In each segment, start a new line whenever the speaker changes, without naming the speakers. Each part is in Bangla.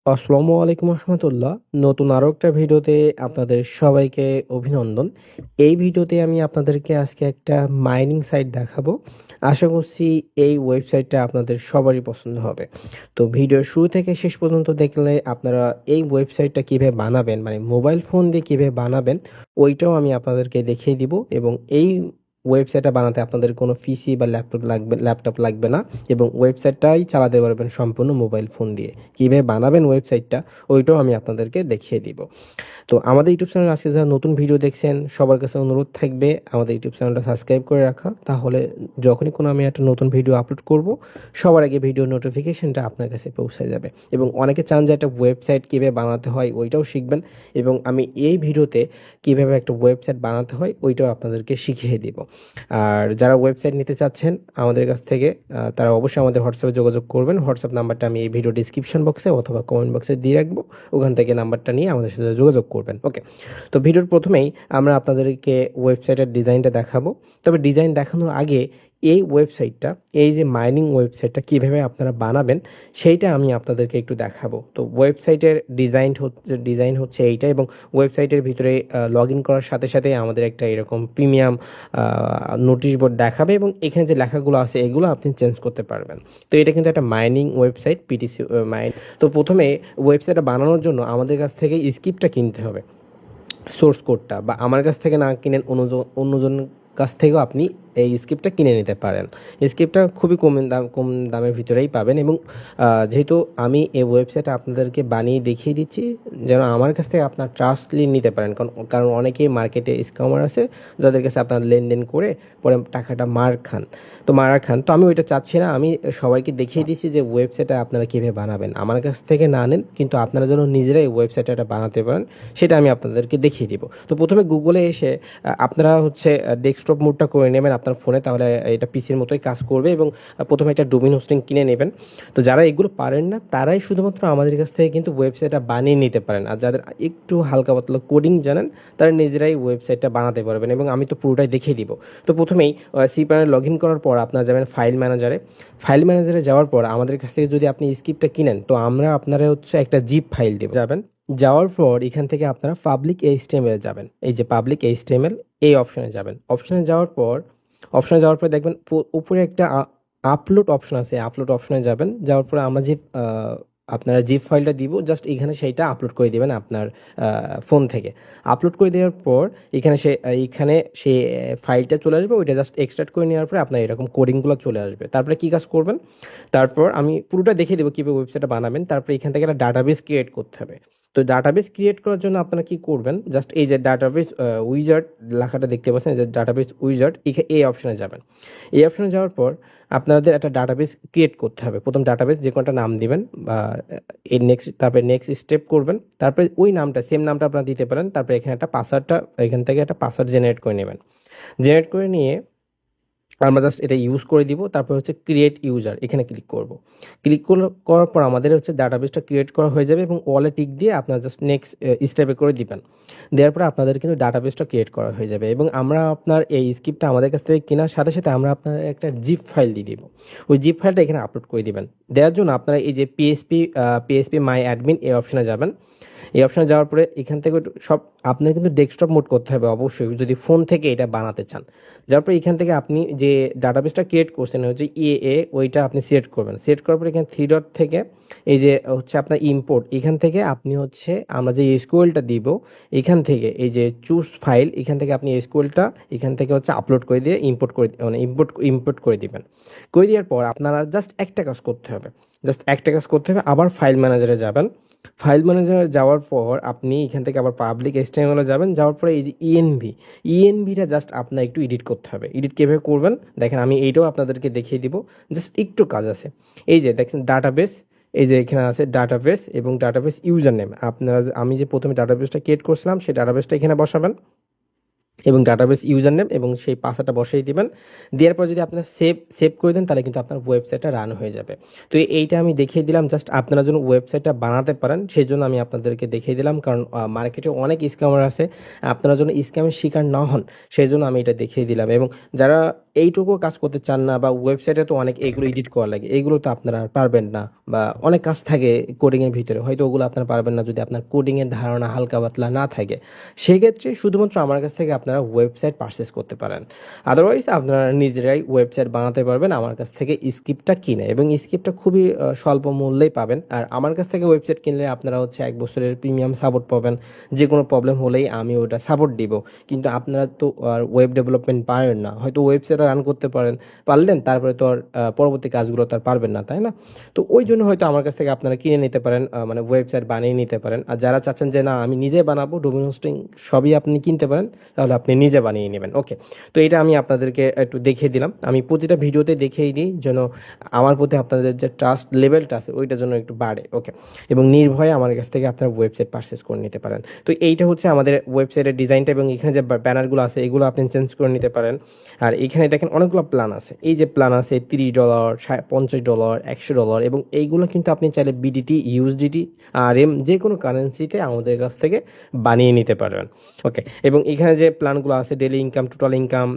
আসসালামু আলাইকুম রহমতুল্লাহ। নতুন আরও একটা ভিডিওতে আপনাদের সবাইকে অভিনন্দন। এই ভিডিওতে আমি আপনাদেরকে আজকে একটা মাইনিং সাইট দেখাবো। আশা করছি এই ওয়েবসাইটটা আপনাদের সবারই পছন্দ হবে। তো ভিডিওর শুরু থেকে শেষ পর্যন্ত দেখলে আপনারা এই ওয়েবসাইটটা কীভাবে বানাবেন, মানে মোবাইল ফোন দিয়ে কীভাবে বানাবেন, ওইটাও আমি আপনাদেরকে দেখিয়ে দিব। এবং এই ওয়েবসাইটটা বানাতে আপনাদের কোনো পিসি বা ল্যাপটপ লাগবে না, এবং ওয়েবসাইটটাই চালাতে পারবেন সম্পূর্ণ মোবাইল ফোন দিয়ে। কীভাবে বানাবেন ওয়েবসাইটটা ওইটাও আমি আপনাদেরকে দেখিয়ে দিব। তো আমাদের ইউটিউব চ্যানেল আজকে যারা নতুন ভিডিও দেখছেন সবার কাছে অনুরোধ থাকবে আমাদের ইউটিউব চ্যানেলটা সাবস্ক্রাইব করে রাখা, তাহলে যখনই কোনো আমি একটা নতুন ভিডিও আপলোড করব সবার আগে ভিডিও নোটিফিকেশনটা আপনার কাছে পৌঁছে যাবে। এবং অনেকে চান যে একটা ওয়েবসাইট কীভাবে বানাতে হয় ওইটাও শিখবেন, এবং আমি এই ভিডিওতে কীভাবে একটা ওয়েবসাইট বানাতে হয় ওইটাও আপনাদেরকে শিখিয়ে দিব। আর যারা ওয়েবসাইট নিতে চাচ্ছেন আমাদের কাছ থেকে তারা অবশ্যই আমাদের হোয়াটসঅ্যাপে যোগাযোগ করবেন। হোয়াটসঅ্যাপ নাম্বারটা আমি এই ভিডিও ডিসক্রিপশন বক্সে অথবা কমেন্ট বক্সে দিয়ে রাখবো, ওখান থেকে নাম্বারটা নিয়ে আমাদের সাথে যোগাযোগ করবেন। ওকে, তো ভিডিওর প্রথমেই আমরা আপনাদেরকে ওয়েবসাইটের ডিজাইনটা দেখাবো। তবে ডিজাইন দেখানোর আগে এই ওয়েবসাইটটা, এই যে মাইনিং ওয়েবসাইটটা কীভাবে আপনারা বানাবেন সেইটা আমি আপনাদেরকে একটু দেখাবো। তো ওয়েবসাইটের ডিজাইন হচ্ছে এইটা, এবং ওয়েবসাইটের ভিতরে লগ ইন করার সাথে সাথে আমাদের একটা এরকম প্রিমিয়াম নোটিশ বোর্ড দেখাবে, এবং এখানে যে লেখাগুলো আছে এগুলো আপনি চেঞ্জ করতে পারবেন। তো এটা কিন্তু একটা মাইনিং ওয়েবসাইট, পিটিসি মাইন। তো প্রথমে ওয়েবসাইটটা বানানোর জন্য আমাদের কাছ থেকে স্ক্রিপ্টটা কিনতে হবে, সোর্স কোডটা, বা আমার কাছ থেকে না কিনেন অন্যজন কাছ থেকেও আপনি এই স্ক্রিপ্টটা কিনে নিতে পারেন। স্ক্রিপ্টটা খুবই কম দামের ভিতরেই পাবেন। এবং যেহেতু আমি এই ওয়েবসাইটটা আপনাদেরকে বানিয়ে দেখিয়ে দিচ্ছি যেন আমার কাছ থেকে আপনার ট্রাস্টলি নিতে পারেন, কারণ অনেকেই মার্কেটে স্ক্যামার আছে যাদের কাছে আপনার লেনদেন করে পরে টাকাটা মার খান। তো আমি ওইটা চাচ্ছি না। আমি সবাইকে দেখিয়ে দিচ্ছি যে ওয়েবসাইটটা আপনারা কীভাবে বানাবেন, আমার কাছ থেকে না নেন, কিন্তু আপনারা যেন নিজেরাই ওয়েবসাইটটা বানাতে পারেন সেটা আমি আপনাদেরকে দেখিয়ে দিব। তো প্রথমে গুগলে এসে আপনারা হচ্ছে ডেস্কটপ মোডটা করে নেবেন আপনার ফোনে, তাহলে এটা পিসির মতোই কাজ করবে। এবং প্রথমে একটা ডোমেইন হোস্টিং কিনে নেবেন। তো যারা এগুলো পারেন না তারাই শুধুমাত্র আমাদের কাছ থেকে কিন্তু ওয়েবসাইটটা বানিয়ে নিতে পারেন, আর যাদের একটু হালকা পাতলা কোডিং জানেন তারা নিজেরাই ওয়েবসাইটটা বানাতে পারবেন, এবং আমি তো পুরোটাই দেখিয়ে দিব। তো প্রথমেই সি প্যানেল লগ ইন করার পর আপনারা যাবেন ফাইল ম্যানেজারে যাওয়ার পর আমাদের কাছ থেকে যদি আপনি স্ক্রিপ্টটা কিনেন তো আমরা আপনারা হচ্ছে একটা জিপ ফাইল দেব। যাওয়ার পর এখান থেকে আপনারা পাবলিক এইচটিএমএল যাবেন, এই যে পাবলিক এইচটিএমএল এই অপশনে যাবেন। অপশনে যাওয়ার পর দেখবেন উপরে একটা আপলোড অপশন আছে, আপলোড অপশনে যাবেন। যাওয়ার পরে আমরা যে আপনারা জিপ ফাইলটা দিব জাস্ট এখানে সেইটা আপলোড করে দিবেন আপনার ফোন থেকে। আপলোড করে দেওয়ার পর এখানে সে ফাইলটা চলে আসবে, ওইটা জাস্ট এক্সট্রাক্ট করে নেওয়ার পরে আপনার এরকম কোডিংগুলো চলে আসবে। তারপরে কী কাজ করবেন, তারপর আমি পুরোটা দেখিয়ে দেবো কীভাবে ওয়েবসাইটটা বানাবেন। তারপরে এখান থেকে একটা ডাটাবেস ক্রিয়েট করতে হবে। তো ডাটাবেস ক্রিয়েট করার জন্য আপনারা কি করবেন, জাস্ট এই যে ডাটাবেস উইজার্ড লেখাটা দেখতে পাচ্ছেন, যে ডাটাবেস উইজার্ড, এই অপশনে যাবেন। এই অপশনে যাওয়ার পর আপনাদের একটা ডাটাবেস ক্রিয়েট করতে হবে। প্রথম ডাটাবেস যে কোনটা নাম দিবেন, বা এর তারপরে নেক্সট স্টেপ করবেন। তারপরে ওই নামটা, সেম নামটা আপনারা দিতে পারেন। তারপরে এখানে একটা পাসওয়ার্ডটা, এখান থেকে একটা পাসওয়ার্ড জেনারেট করে নেবেন। জেনারেট করে নিয়ে আমরা জাস্ট এটা ইউজ করে দিব। তারপর হচ্ছে ক্রিয়েট ইউজার, এখানে ক্লিক করব। করার পর আমাদের হচ্ছে ডাটাবেসটা ক্রিয়েট করা হয়ে যাবে, এবং ওয়ালে টিক দিয়ে আপনারা জাস্ট নেক্সট স্টেপে করে দিবেন। দেওয়ার পরে আপনাদের কিন্তু ডাটাবেসটা ক্রিয়েট করা হয়ে যাবে, এবং আমরা আপনার এই স্ক্রিপ্টটা আমাদের কাছ থেকে কেনার সাথে সাথে আমরা আপনার একটা জিপ ফাইল দিয়ে দিব। ওই জিপ ফাইলটা এখানে আপলোড করে দিবেন। দেওয়ার জন্য আপনারা এই যে পিএসপি মাই অ্যাডমিন এই অপশনে যাবেন। এই অপশনে যাওয়ার পরে এখান থেকে সব আপনার কিন্তু ডেস্কটপ মোড করতে হবে অবশ্যই, যদি ফোন থেকে এটা বানাতে চান। যার পরে এখান থেকে আপনি যে ডাটাবেসটা ক্রিয়েট করছেন হচ্ছে ওইটা আপনি সিলেক্ট করবেন। সিলেক্ট করার পরে এখানে থ্রি ডট থেকে এই যে হচ্ছে আপনার ইম্পোর্ট, এখান থেকে আপনি হচ্ছে আমরা যে এসকিউএলটা দিব এখান থেকে এই যে চুজ ফাইল, এখান থেকে আপনি এসকিউএলটা এখান থেকে হচ্ছে আপলোড করে দিয়ে ইম্পোর্ট করে দিবেন। করে দেওয়ার পর আপনারা জাস্ট একটা কাজ করতে হবে, আবার ফাইল ম্যানেজারে যাবেন। ফাইল ম্যানেজারে যাওয়ার পর আপনি এখান থেকে আবার পাবলিক এইচটিএমএলে যাবেন। যাওয়ার পরে এই যে ইএনভিটা জাস্ট আপনার একটু এডিট করতে হবে। এডিট কীভাবে করবেন দেখেন, আমি এইটাও আপনাদেরকে দেখিয়ে দিব, জাস্ট একটু কাজ আছে। এই যে দেখেন ডাটাবেস, এই যে এখানে আছে ডাটাবেস এবং ডাটাবেস ইউজার নেম। আমি যে প্রথমে ডাটাবেসটা ক্রিয়েট করছিলাম সেই ডাটাবেসটা এখানে বসাবেন, এবং ডাটাবেস ইউজার নেম এবং সেই পাসওয়ার্ডটা বসিয়ে দিবেন। দেওয়ার পর যদি আপনার সেভ করে দেন তাহলে কিন্তু আপনার ওয়েবসাইটটা রান হয়ে যাবে। তো এইটা আমি দেখিয়ে দিলাম জাস্ট আপনারা যেন ওয়েবসাইটটা বানাতে পারেন সেই জন্য আমি আপনাদেরকে দেখিয়ে দিলাম, কারণ মার্কেটে অনেক স্ক্যামার আছে, আপনারা যেন স্ক্যামের শিকার না হন সেই জন্য আমি এটা দেখিয়ে দিলাম। এবং যারা এইটুকু কাজ করতে চান না, বা ওয়েবসাইটে তো অনেক এগুলো এডিট করা লাগে, এগুলো তো আপনারা আর পারবেন না, বা অনেক কাজ থাকে কোডিংয়ের ভিতরে, হয়তো ওগুলো আপনারা পারবেন না যদি আপনার কোডিংয়ের ধারণা হালকা পাতলা না থাকে। সেক্ষেত্রে শুধুমাত্র আমার কাছ থেকে আপনারা ওয়েবসাইট পারচেস করতে পারেন। আদারওয়াইজ আপনারা নিজেরাই ওয়েবসাইট বানাতে পারবেন আমার কাছ থেকে স্ক্রিপ্টটা কিনে, এবং স্ক্রিপ্টটা খুবই স্বল্প মূল্যেই পাবেন। আর আমার কাছ থেকে ওয়েবসাইট কিনলে আপনারা হচ্ছে 1 বছরের প্রিমিয়াম সাপোর্ট পাবেন, যে কোনো প্রবলেম হলেই আমি ওটা সাপোর্ট দিব। কিন্তু আপনারা তো আর ওয়েব ডেভেলপমেন্ট পারেন না, হয়তো ওয়েবসাইট রান করতে পারলেন, তারপরে তো আর পরবর্তী কাজগুলো তো আর পারবেন না, তাই না? তো ওই জন্য হয়তো আমার কাছ থেকে আপনারা কিনে নিতে পারেন, মানে ওয়েবসাইট বানিয়ে নিতে পারেন। আর যারা চাচ্ছেন যে না আমি নিজে বানাবো, ডোমেইন হোস্টিং সবই আপনি কিনতে পারেন, তাহলে আপনি নিজে বানিয়ে নেবেন। ওকে, তো এটা আমি আপনাদেরকে একটু দেখিয়ে দিলাম। আমি প্রতিটা ভিডিওতে দেখিয়ে দিই যেন আমার প্রতি আপনাদের যে ট্রাস্ট লেভেলটা আছে ওইটার জন্য একটু বাড়ে। ওকে, এবং নির্ভয়ে আমার কাছ থেকে আপনারা ওয়েবসাইট পারচেস করে নিতে পারেন। তো এইটা হচ্ছে আমাদের ওয়েবসাইটের ডিজাইনটা, এবং এখানে যে ব্যানারগুলো আছে এগুলো আপনি চেঞ্জ করে নিতে পারেন। আর এখানে দেখেন অনেকগুলো প্ল্যান আছে, এই যে প্ল্যান আছে $30, $50, $100, এবং এইগুলো কিন্তু আপনি চাইলে বিডিটি, ইউএসডিটি, আর যে কোনো কারেন্সিতে আমাদের কাছ থেকে বানিয়ে নিতে পারবেন। ওকে, এবং এখানে যে প্ল্যানগুলো আছে ডেইলি ইনকাম, টোটাল ইনকাম,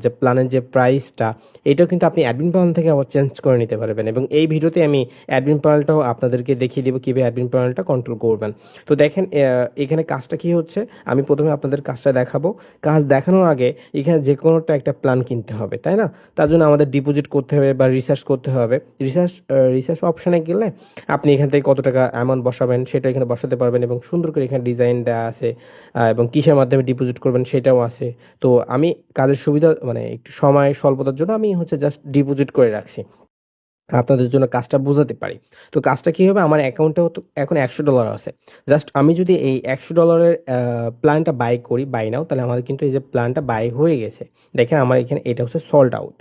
যে প্ল্যানের যে প্রাইসটা, এটাও কিন্তু আপনি অ্যাডমিন প্যানেল থেকে আবার চেঞ্জ করে নিতে পারবেন। এবং এই ভিডিওতে আমি অ্যাডমিন প্যানেলটাও আপনাদেরকে দেখিয়ে দেবো কীভাবে অ্যাডমিন প্যানেলটা কন্ট্রোল করবেন। তো দেখেন এখানে কাজটা কি হচ্ছে, আমি প্রথমে আপনাদের কাজটা দেখাবো। কাজ দেখানোর আগে এখানে যে কোনোটা একটা প্ল্যান কিনতে হবে, তাই না? তার জন্য আমাদের ডিপোজিট করতে হবে বা রিসার্চ করতে হবে। রিসার্চ অপশানে গেলে আপনি এখান থেকে কত টাকা অ্যামাউন্ট বসাবেন সেটা এখানে বসাতে পারবেন, এবং সুন্দর করে এখানে ডিজাইন দেওয়া আছে, এবং কিসের মাধ্যমে ডিপোজিট করবেন সেটাও আছে। তো আমি কাজের সুবিধা মানে একটু সময় স্বল্পতার জন্য আমি হচ্ছে জাস্ট ডিপোজিট করে রাখছি, আপনাদের জন্য কাজটা বোঝাতে পারি। তো কাজটা কী হবে, আমার অ্যাকাউন্টেও তো এখন $100 আছে। জাস্ট আমি যদি এই $100 প্ল্যানটা বাই করি, বাই নাও, তাহলে আমার কিন্তু এই যে প্ল্যানটা বাই হয়ে গেছে। দেখেন আমার এখানে এটা হচ্ছে সোল্ড আউট।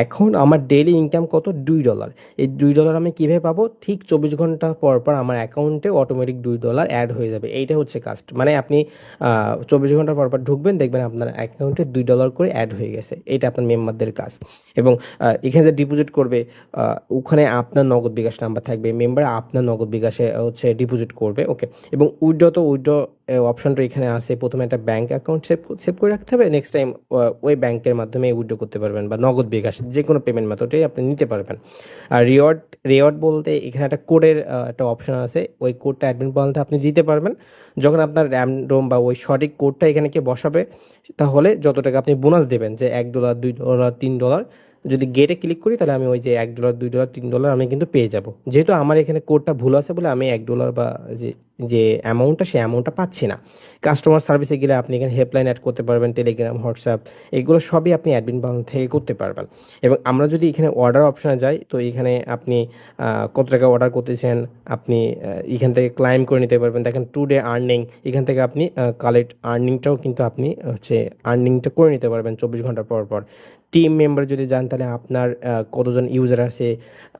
এখন আমার ডেইলি ইনকাম কত, $2। এই $2 আমি কীভাবে পাবো, ঠিক 24 ঘন্টা পর পর আমার অ্যাকাউন্টে অটোমেটিক $2 অ্যাড হয়ে যাবে। এইটা হচ্ছে কাজ, মানে আপনি 24 ঘন্টা পর পর ঢুকবেন, দেখবেন আপনার অ্যাকাউন্টে $2 করে অ্যাড হয়ে গেছে। এটা আপনার মেম্বারদের কাজ। এবং এখানে যে ডিপোজিট করবে, ওখানে আপনার নগদ বিকাশ নাম্বার থাকবে, মেম্বার আপনার নগদ বিকাশে হচ্ছে ডিপোজিট করবে। ওকে, এবং উইথড্র অপশনটা এখানে আছে। প্রথমে একটা ব্যাঙ্ক অ্যাকাউন্ট সেভ করে রাখতে হবে, নেক্সট টাইম ওই ব্যাংকের মাধ্যমে উইথড্র করতে পারবেন, বা নগদ বিকাশ যে কোনো পেমেন্ট মেথডেই আপনি নিতে পারবেন। আর রিওয়ার্ড বলতে এখানে একটা কোডের একটা অপশন আছে, ওই কোডটা অ্যাডমিন বলতে আপনি দিতে পারবেন। যখন আপনার র্যান্ডম বা ওই সঠিক কোডটা এখানে কে বসাবে, তাহলে যত টাকা আপনি বোনাস দেবেন, যে $1, $2, $3, যদি গেটে ক্লিক করি তাহলে আমি ওই যে $1, $2, $3 আমি কিন্তু পেয়ে যাব। যেহেতু আমার এখানে কোডটা ভুল আছে বলে আমি $1 বা যে যে অ্যামাউন্টটা, সেই অ্যামাউন্টটা পাচ্ছি না। কাস্টমার সার্ভিসে গেলে আপনি এখানে হেল্পলাইন অ্যাড করতে পারবেন, টেলিগ্রাম, হোয়াটসঅ্যাপ, এগুলো সবই আপনি অ্যাডমিন প্যানেল থেকে করতে পারবেন। এবং আমরা যদি এখানে অর্ডার অপশানে যাই, তো এখানে আপনি কত টাকা অর্ডার করতেছেন আপনি এখান থেকে ক্লাইম করে নিতে পারবেন। দেখেন টুডে আর্নিং, এখান থেকে আপনি কালেক্ট আর্নিংটাও কিন্তু আপনি হচ্ছে আর্নিংটা করে নিতে পারবেন 24 ঘন্টা পর পর। টিম মেম্বার যদি যান, তাহলে আপনার কতজন ইউজার আছে,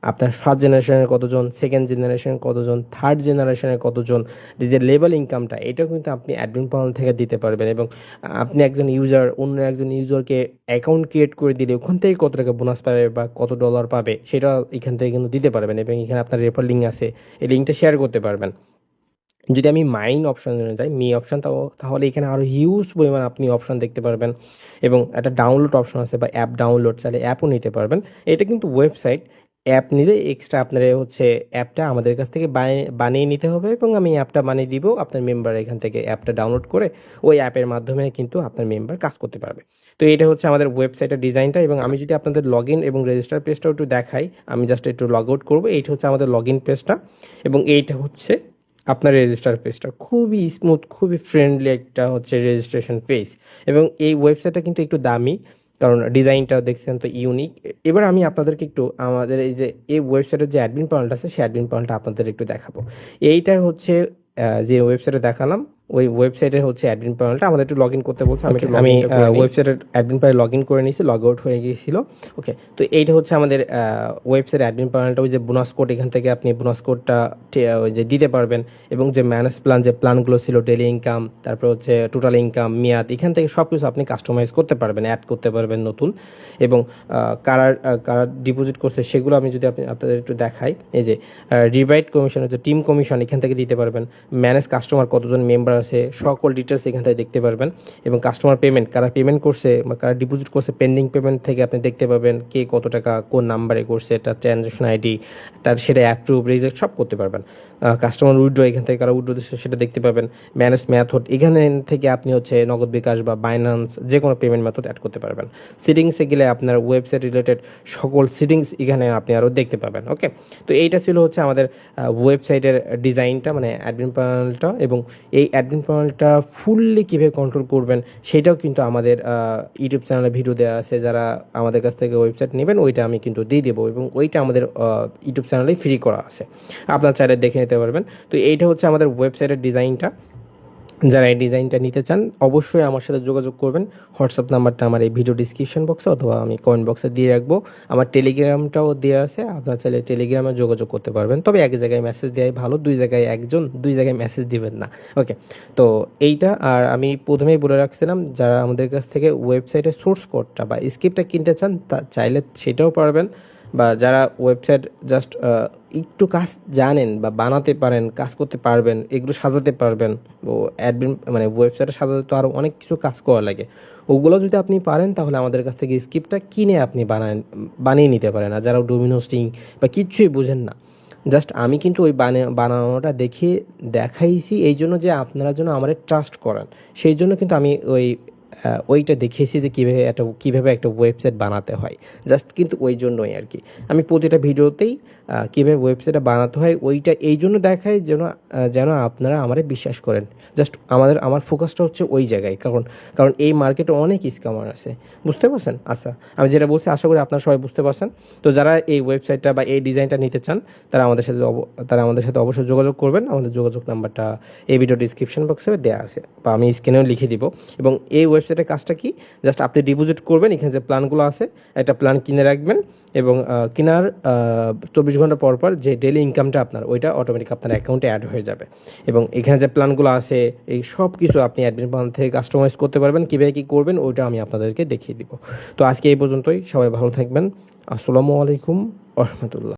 আপনার ফার্স্ট জেনারেশনের কতজন, সেকেন্ড জেনারেশনের কতজন, থার্ড জেনারেশনের কতজন, যে লেভেল ইনকামটা, এটাও কিন্তু আপনি অ্যাডমিন প্যানেল থেকে দিতে পারবেন। এবং আপনি একজন ইউজার অন্য একজন ইউজারকে অ্যাকাউন্ট ক্রিয়েট করে দিলে ওখান থেকে কত টাকা বোনাস পাবে বা কত ডলার পাবে সেটা এখান থেকে কিন্তু দিতে পারবেন। এবং এখানে আপনার রেফার লিঙ্ক আছে, এই লিঙ্কটা শেয়ার করতে পারবেন। যদি আমি মাইন অপশানে যাই, মি অপশান, তাহলে এখানে আরও হিউজ পরিমাণ আপনি অপশান দেখতে পারবেন। এবং একটা ডাউনলোড অপশান আছে, বা অ্যাপ ডাউনলোড, চাইলে অ্যাপও নিতে পারবেন। এটা কিন্তু ওয়েবসাইট, অ্যাপ নিলে এক্সট্রা আপনার হচ্ছে অ্যাপটা আমাদের কাছ থেকে বানিয়ে নিতে হবে, এবং আমি অ্যাপটা বানিয়ে দিব। আপনার মেম্বার এখান থেকে অ্যাপটা ডাউনলোড করে ওই অ্যাপের মাধ্যমে কিন্তু আপনার মেম্বার কাজ করতে পারবে। তো এটা হচ্ছে আমাদের ওয়েবসাইটের ডিজাইনটা। এবং আমি যদি আপনাদের লগ ইন এবং রেজিস্টার পেজটাও একটু দেখাই, আমি জাস্ট একটু লগ আউট করবো। এইটা হচ্ছে আমাদের লগ ইন পেজটা, এবং এইটা হচ্ছে আপনার রেজিস্টার পেজটা। খুবই স্মুথ, খুবই ফ্রেন্ডলি একটা হচ্ছে রেজিস্ট্রেশন পেজ। এবং এই ওয়েবসাইটটা কিন্তু একটু দামি, কারণ ডিজাইনটা দেখছেন তো ইউনিক। এবার আমি আপনাদেরকে একটু আমাদের এই যে এই ওয়েবসাইটের যে অ্যাডমিন প্যানেলটা আছে, সেই অ্যাডমিন প্যানেলটা আপনাদের একটু দেখাবো। এইটার হচ্ছে যে ওয়েবসাইটে দেখালাম, ওই ওয়েবসাইটের হচ্ছে অ্যাডমিন প্যানেলটা। আমাদের একটু লগ ইন করতে বলছে, আমি ওয়েবসাইটের অ্যাডমিন প্যানেল লগ ইন করে নিয়েছি, লগ আউট হয়ে গিয়েছিল। ওকে, তো এইটা হচ্ছে আমাদের ওয়েবসাইট অ্যাডমিন প্যানেলটা। ওই যে বোনাস কোড, এখান থেকে আপনি বোনাস কোডটা ওই যে দিতে পারবেন। এবং যে ম্যানেজ প্ল্যান, যে প্ল্যানগুলো ছিল, ডেলি ইনকাম, তারপর হচ্ছে টোটাল ইনকাম, মেয়াদ, এখান থেকে সব কিছু আপনি কাস্টমাইজ করতে পারবেন, অ্যাড করতে পারবেন নতুন। এবং কারা কারা ডিপোজিট করছে সেগুলো আমি যদি আপনাদের একটু দেখাই, এই যে রিবাইট কমিশন হচ্ছে টিম কমিশন, এখান থেকে দিতে পারবেন। ম্যানেজ কাস্টমার, কতজন মেম্বার নাম্বার আছে, সকল ডিটেলস এখান থেকে দেখতে পারবেন। এবং কাস্টমার পেমেন্ট, কারা পেমেন্ট করছে বা কারা ডিপোজিট করছে, পেন্ডিং পেমেন্ট থেকে আপনি দেখতে পাবেন কে কত টাকা কোন নাম্বারে করছে, তার ট্রানজ্যাকশন আইডি, তার সেটা অ্যাপ্রুভ রিজেক্ট সব করতে পারবেন। কাস্টমার উইথড্র, এখান থেকে কারা উইথড্র দিচ্ছে সেটা দেখতে পাবেন। ম্যানেজ মেথড, এখানে থেকে আপনি হচ্ছে নগদ বিকাশ বা বাইন্যান্স যে কোনো পেমেন্ট মেথড অ্যাড করতে পারবেন। সিটিংসে গেলে আপনার ওয়েবসাইট রিলেটেড সকল সিটিংস এখানে আপনি আরও দেখতে পাবেন। ওকে, তো এইটা ছিল হচ্ছে আমাদের ওয়েবসাইটের ডিজাইনটা, মানে অ্যাডমিন প্যানেলটা। এবং এই অ্যাডমিন প্যানেলটা ফুললি কীভাবে কন্ট্রোল করবেন সেটাও কিন্তু আমাদের ইউটিউব চ্যানেলে ভিডিও দেওয়া আছে। যারা আমাদের কাছ থেকে ওয়েবসাইট নেবেন ওইটা আমি কিন্তু দিয়ে দেবো, এবং ওইটা আমাদের ইউটিউব চ্যানেলে ফ্রি করা আছে, আপনার চাইলে দেখে নিতে পারবেন। তো এইটা হচ্ছে আমাদের ওয়েবসাইটের ডিজাইনটা। যারা এই ডিজাইনটা নিতে চান অবশ্যই আমার সাথে যোগাযোগ করবেন। হোয়াটসঅ্যাপ নাম্বারটা আমার এই ভিডিও ডিসক্রিপশন বক্সে অথবা আমি কমেন্ট বক্সে দিয়ে রাখবো। আমার টেলিগ্রামটাও দেওয়া আছে, আপনার চাইলে টেলিগ্রামে যোগাযোগ করতে পারবেন। তবে এক জায়গায় মেসেজ দেওয়াই ভালো, দুই জায়গায় একজন, দুই জায়গায় মেসেজ দিবেন না। ওকে, তো এইটা। আর আমি প্রথমেই বলে রাখছিলাম, যারা আমাদের কাছ থেকে ওয়েবসাইটের সোর্স কোডটা বা স্ক্রিপ্টটা কিনতে চান তা চাইলে সেটাও পারবেন। বা যারা ওয়েবসাইট জাস্ট একটু কাজ জানেন বা বানাতে পারেন, কাজ করতে পারবেন, এগুলো সাজাতে পারবেন, ও অ্যাডমিন মানে ওয়েবসাইটে সাজাতে তো আরও অনেক কিছু কাজ করা লাগে, ওগুলো যদি আপনি পারেন তাহলে আমাদের কাছ থেকে স্ক্রিপ্টটা কিনে আপনি বানিয়ে নিতে পারেন। আর যারা ডোমিনোস্টিং বা কিচ্ছুই বুঝেন না, জাস্ট আমি কিন্তু ওই বানানোটা দেখাইছি এই জন্য যে আপনারা যেন আমারে ট্রাস্ট করেন, সেই জন্য কিন্তু আমি ওইটা দেখিয়েছি যে কীভাবে একটা ওয়েবসাইট বানাতে হয়, জাস্ট কিন্তু ওই জন্যই আর কি। আমি প্রতিটা ভিডিওতেই কীভাবে ওয়েবসাইটটা বানাতে হয় ওইটা এই জন্য দেখাই যেন আপনারা আমারে বিশ্বাস করেন। জাস্ট আমার ফোকাসটা হচ্ছে ওই জায়গায়, কারণ এই মার্কেটে অনেক স্ক্যামার আছে, বুঝতে পারছেন? আচ্ছা, আমি যেটা বলছি আশা করি আপনারা সবাই বুঝতে পারছেন। তো যারা এই ওয়েবসাইটটা বা এই ডিজাইনটা নিতে চান তারা আমাদের সাথে অবশ্যই যোগাযোগ করবেন। আমাদের যোগাযোগ নাম্বারটা এই ভিডিও ডিসক্রিপশন বক্সে দেওয়া আছে, বা আমি স্ক্রিনেও লিখে দিব। এবং এই ওয়েবসাইটের কাজটা কি, জাস্ট আপনি ডিপোজিট করবেন, এখানে যে প্ল্যানগুলো আছে একটা প্ল্যান কিনে রাখবেন, এবং কেনার 24 ঘন্টা পর পর যে ডেলি ইনকামটা আপনার ওইটা অটোমেটিক আপনার অ্যাকাউন্টে অ্যাড হয়ে যাবে। এবং এখানে যে প্ল্যানগুলো আছে এই সব কিছু আপনি অ্যাডমিন প্ল্যান থেকে কাস্টমাইজ করতে পারবেন। কীভাবে কী করবেন ওইটা আমি আপনাদেরকে দেখিয়ে দিব। তো আজকে এই পর্যন্তই, সবাই ভালো থাকবেন। আসসালামু আলাইকুম ওয়া রাহমাতুল্লাহ।